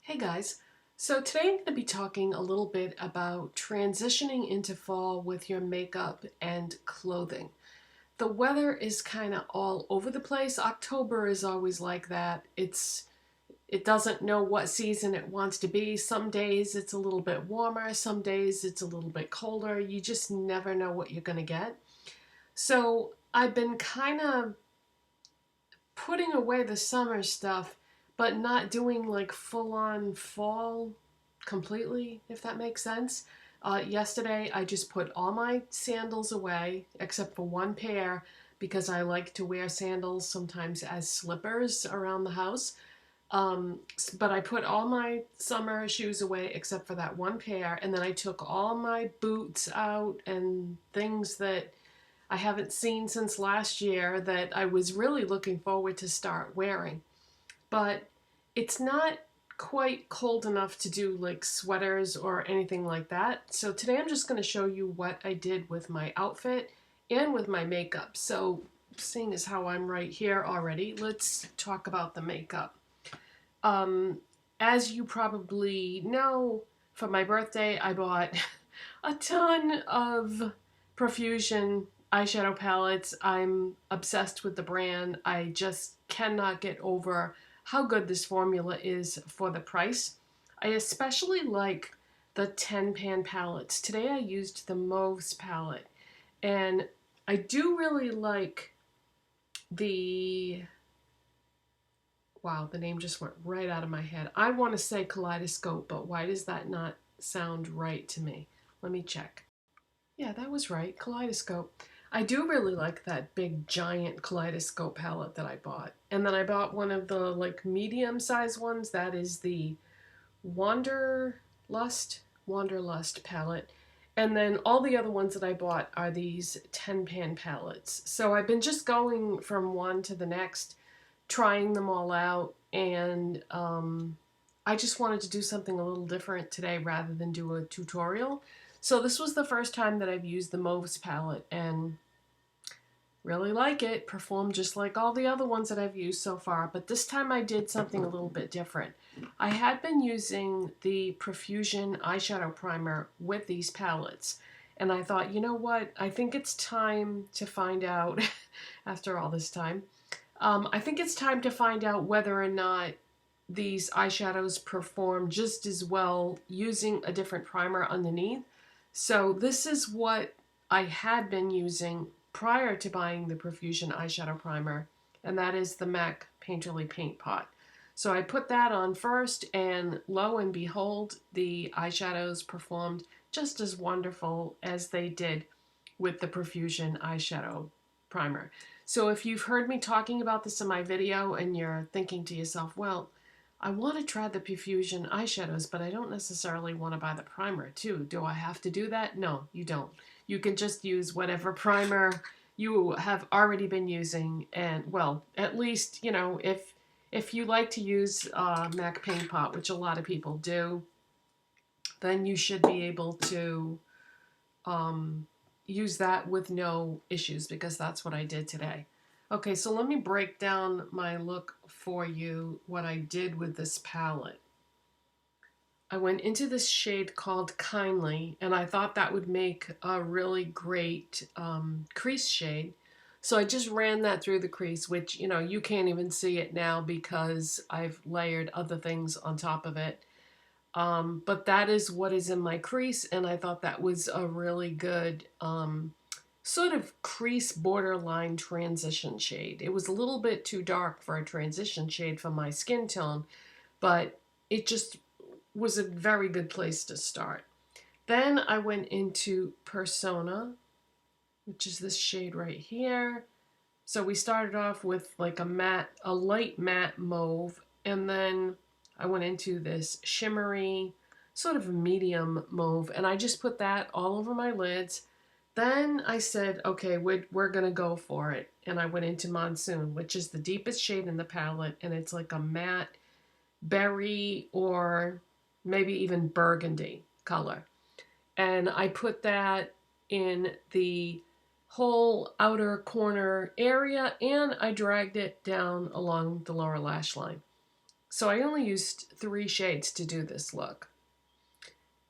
Hey guys, so today I'm going to be talking a little bit about transitioning into fall with your makeup and clothing. The weather is kind of all over the place. October is always like that. It doesn't know what season it wants to be. Some days it's a little bit warmer, some days it's a little bit colder. You just never know what you're going to get. So I've been kind of putting away the summer stuff, but not doing like full-on fall completely, if that makes sense. Yesterday, I just put all my sandals away, except for one pair, because I like to wear sandals sometimes as slippers around the house. But I put all my summer shoes away except for that one pair, and then I took all my boots out and things that I haven't seen since last year that I was really looking forward to start wearing. But it's not quite cold enough to do like sweaters or anything like that. So today I'm just going to show you what I did with my outfit and with my makeup. So seeing as how I'm right here already, let's talk about the makeup. As you probably know, for my birthday I bought a ton of Profusion eyeshadow palettes. I'm obsessed with the brand. I just cannot get over how good this formula is for the price. I especially like the 10 pan palettes. Today I used the Mauves palette, and I do really like the, wow, the name just went right out of my head. I want to say Kaleidoscope, but why does that not sound right to me? Let me check. Yeah, that was right, Kaleidoscope. I do really like that big giant Kaleidoscope palette that I bought. And then I bought one of the like medium-sized ones. That is the Wanderlust palette. And then all the other ones that I bought are these 10 pan palettes. So I've been just going from one to the next, trying them all out, and I just wanted to do something a little different today rather than do a tutorial. So this was the first time that I've used the Mauves palette and really like it. Performed just like all the other ones that I've used so far, but this time I did something a little bit different. I had been using the Profusion eyeshadow primer with these palettes, and I thought, you know what, I think it's time to find out, after all this time, I think it's time to find out whether or not these eyeshadows perform just as well using a different primer underneath. So this is what I had been using prior to buying the Profusion eyeshadow primer, and that is the MAC Painterly Paint Pot. So I put that on first, and lo and behold, the eyeshadows performed just as wonderful as they did with the Profusion eyeshadow primer. So if you've heard me talking about this in my video and you're thinking to yourself, well, I want to try the Profusion eyeshadows, but I don't necessarily want to buy the primer too. Do I have to do that? No, you don't. You can just use whatever primer you have already been using, and well, at least, you know, if you like to use MAC Paint Pot, which a lot of people do, then you should be able to use that with no issues, because that's what I did today. Okay, so let me break down my look for you, what I did with this palette. I went into this shade called Kindly, and I thought that would make a really great crease shade. So I just ran that through the crease, which, you know, you can't even see it now because I've layered other things on top of it. But that is what is in my crease, and I thought that was a really good sort of crease borderline transition shade. It was a little bit too dark for a transition shade for my skin tone, but it just was a very good place to start. Then I went into Persona, which is this shade right here. So we started off with like a light matte mauve, and then I went into this shimmery, sort of medium mauve, and I just put that all over my lids. Then I said, okay, we're gonna go for it. And I went into Monsoon, which is the deepest shade in the palette, and it's like a matte berry or maybe even burgundy color. And I put that in the whole outer corner area, and I dragged it down along the lower lash line. So I only used 3 shades to do this look.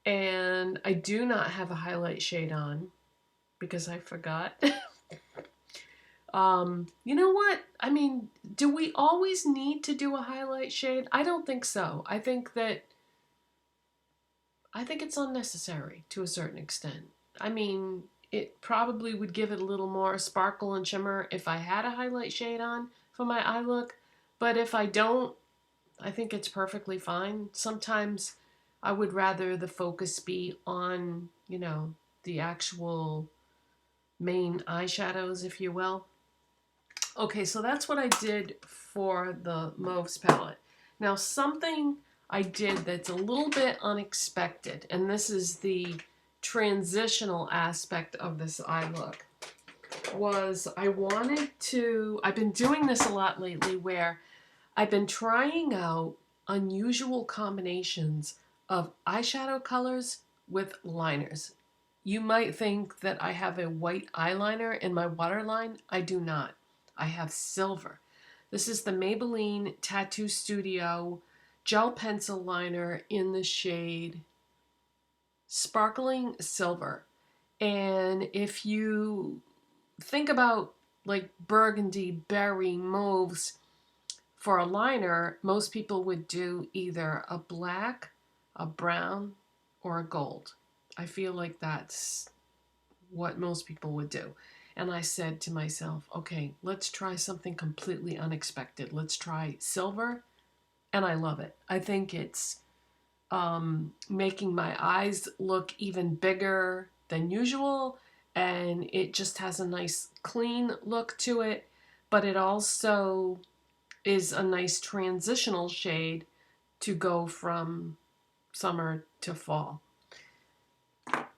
And I do not have a highlight shade on because I forgot. You know what? I mean, do we always need to do a highlight shade? I don't think so. I think it's unnecessary to a certain extent. I mean, it probably would give it a little more sparkle and shimmer if I had a highlight shade on for my eye look. But if I don't, I think it's perfectly fine. Sometimes I would rather the focus be on, you know, the actual main eyeshadows, if you will. Okay, so that's what I did for the Mauves palette. Now, something I did that's a little bit unexpected, and this is the transitional aspect of this eye look, was I've been doing this a lot lately where I've been trying out unusual combinations of eyeshadow colors with liners. You might think that I have a white eyeliner in my waterline. I do not. I have silver. This is the Maybelline Tattoo Studio Gel Pencil Liner in the shade Sparkling Silver. And if you think about like burgundy, berry, mauves, for a liner, most people would do either a black, a brown, or a gold. I feel like that's what most people would do. And I said to myself, okay, let's try something completely unexpected. Let's try silver, and I love it. I think it's making my eyes look even bigger than usual, and it just has a nice clean look to it, but it also is a nice transitional shade to go from summer to fall.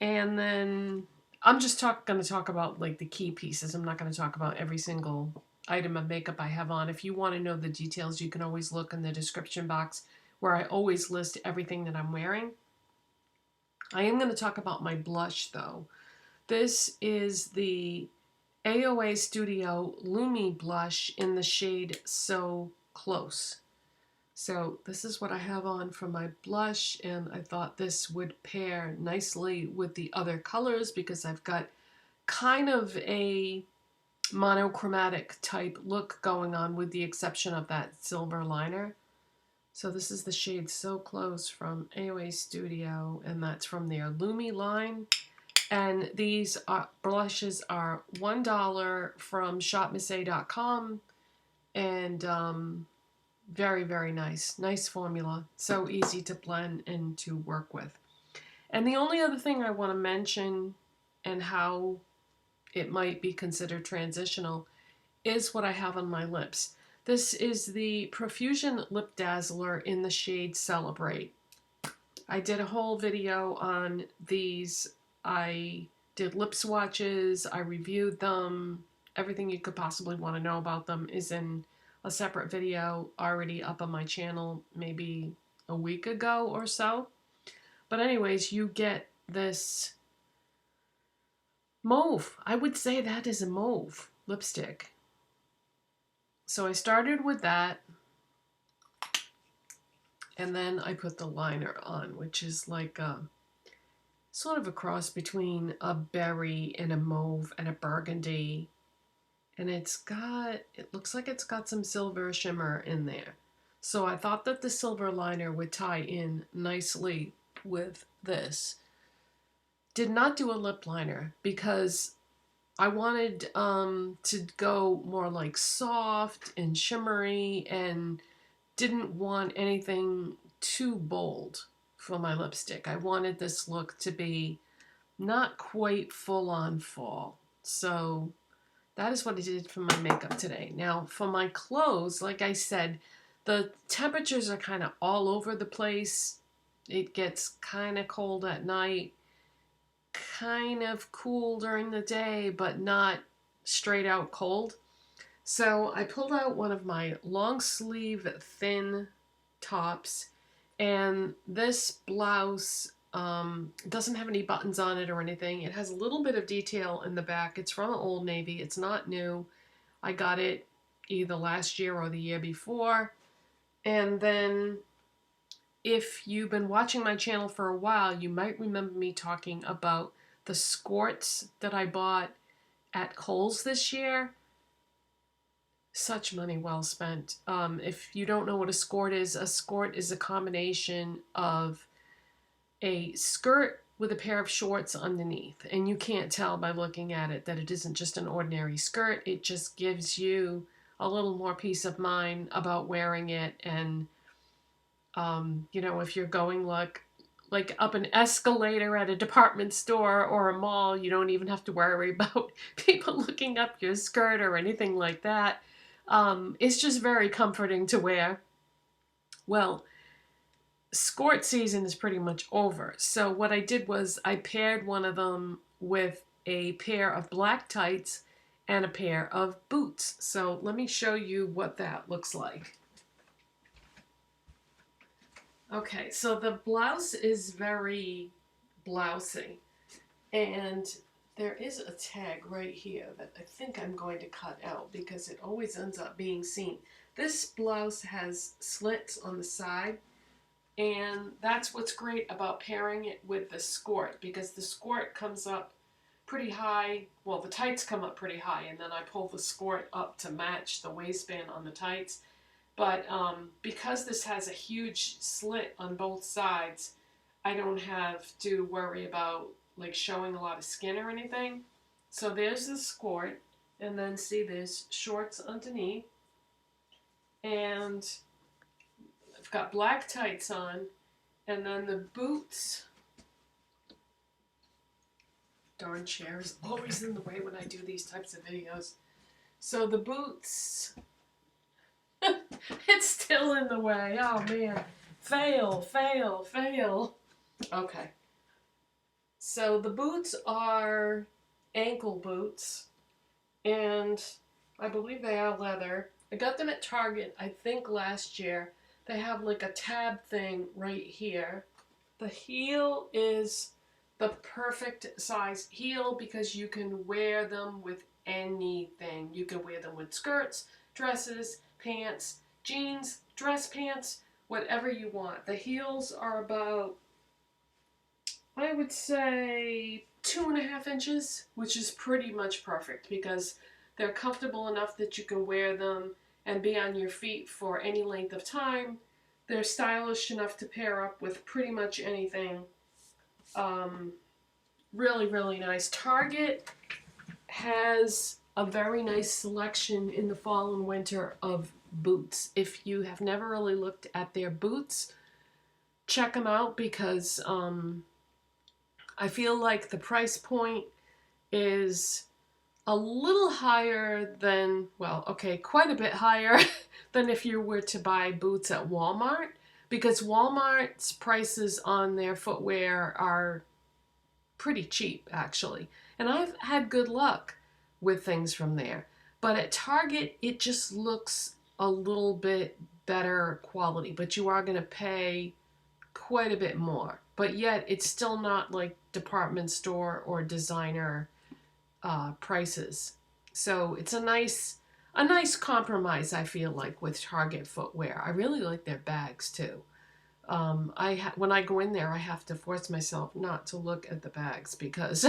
And then I'm just going to talk about like the key pieces. I'm not going to talk about every single item of makeup I have on. If you want to know the details, you can always look in the description box where I always list everything that I'm wearing. I am going to talk about my blush though. This is the AOA Studio Lumi blush in the shade So Close. So this is what I have on for my blush, and I thought this would pair nicely with the other colors because I've got kind of a monochromatic type look going on with the exception of that silver liner. So this is the shade So Close from AOA Studio, and that's from their Lumi line. And these blushes are $1 from shopmissa.com, and very, very nice. Nice formula. So easy to blend and to work with. And the only other thing I want to mention and how it might be considered transitional is what I have on my lips. This is the Profusion Lip Dazzler in the shade Celebrate. I did a whole video on these. I did lip swatches. I reviewed them. Everything you could possibly want to know about them is in a separate video already up on my channel maybe a week ago or so. But anyways, you get this mauve. I would say that is a mauve lipstick. So I started with that, and then I put the liner on, which is like a sort of a cross between a berry and a mauve and a burgundy. And it looks like it's got some silver shimmer in there. So I thought that the silver liner would tie in nicely with this. Did not do a lip liner because I wanted to go more like soft and shimmery and didn't want anything too bold for my lipstick. I wanted this look to be not quite full on fall. So that is what I did for my makeup today. Now for my clothes, like I said, the temperatures are kind of all over the place. It gets kind of cold at night, kind of cool during the day, but not straight out cold. So I pulled out one of my long sleeve thin tops, and this blouse doesn't have any buttons on it or anything. It has a little bit of detail in the back. It's from Old Navy. It's not new. I got it either last year or the year before, And then if you've been watching my channel for a while, you might remember me talking about the Skorts that I bought at Kohls this year. Such money well spent. If you don't know what a Skort is a combination of a skirt with a pair of shorts underneath. And you can't tell by looking at it that it isn't just an ordinary skirt. It just gives you a little more peace of mind about wearing it. And, you know, if you're going like up an escalator at a department store or a mall, you don't even have to worry about people looking up your skirt or anything like that. It's just very comforting to wear. Well, Skort season is pretty much over. So what I did was I paired one of them with a pair of black tights and a pair of boots. So let me show you what that looks like. Okay, so the blouse is very blousy, and there is a tag right here that I think I'm going to cut out because it always ends up being seen. This blouse has slits on the side, and that's what's great about pairing it with the Skort, because the Skort comes up pretty high. Well, the tights come up pretty high, and then I pull the Skort up to match the waistband on the tights. But because this has a huge slit on both sides, I don't have to worry about like showing a lot of skin or anything. So there's the Skort, and then see there's shorts underneath, and I've got black tights on, and then the boots. Darn chair is always in the way when I do these types of videos. So the boots, it's still in the way. Oh man, fail, fail, fail. Okay. So the boots are ankle boots, and I believe they are leather. I got them at Target, I think last year. They have like a tab thing right here. The heel is the perfect size heel because you can wear them with anything. You can wear them with skirts, dresses, pants, jeans, dress pants, whatever you want. The heels are about, I would say, 2.5 inches, which is pretty much perfect because they're comfortable enough that you can wear them and be on your feet for any length of time. They're stylish enough to pair up with pretty much anything. Really, really nice. Target has a very nice selection in the fall and winter of boots. If you have never really looked at their boots, check them out because I feel like the price point is a little higher than, well, okay, quite a bit higher than if you were to buy boots at Walmart, because Walmart's prices on their footwear are pretty cheap, actually. And I've had good luck with things from there. But at Target, it just looks a little bit better quality, but you are going to pay quite a bit more. But yet, it's still not like department store or designer prices. So it's a nice compromise, I feel like, with Target footwear. I really like their bags too. When I go in there, I have to force myself not to look at the bags because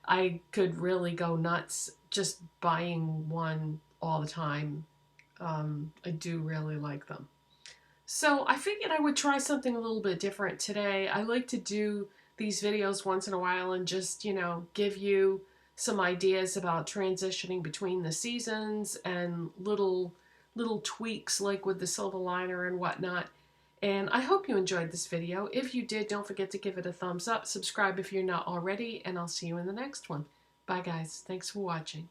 I could really go nuts just buying one all the time. I do really like them. So I figured I would try something a little bit different today. I like to do these videos once in a while and just, you know, give you some ideas about transitioning between the seasons and little tweaks like with the silver liner and whatnot. And I hope you enjoyed this video. If you did, don't forget to give it a thumbs up, subscribe if you're not already, and I'll see you in the next one. Bye guys, thanks for watching.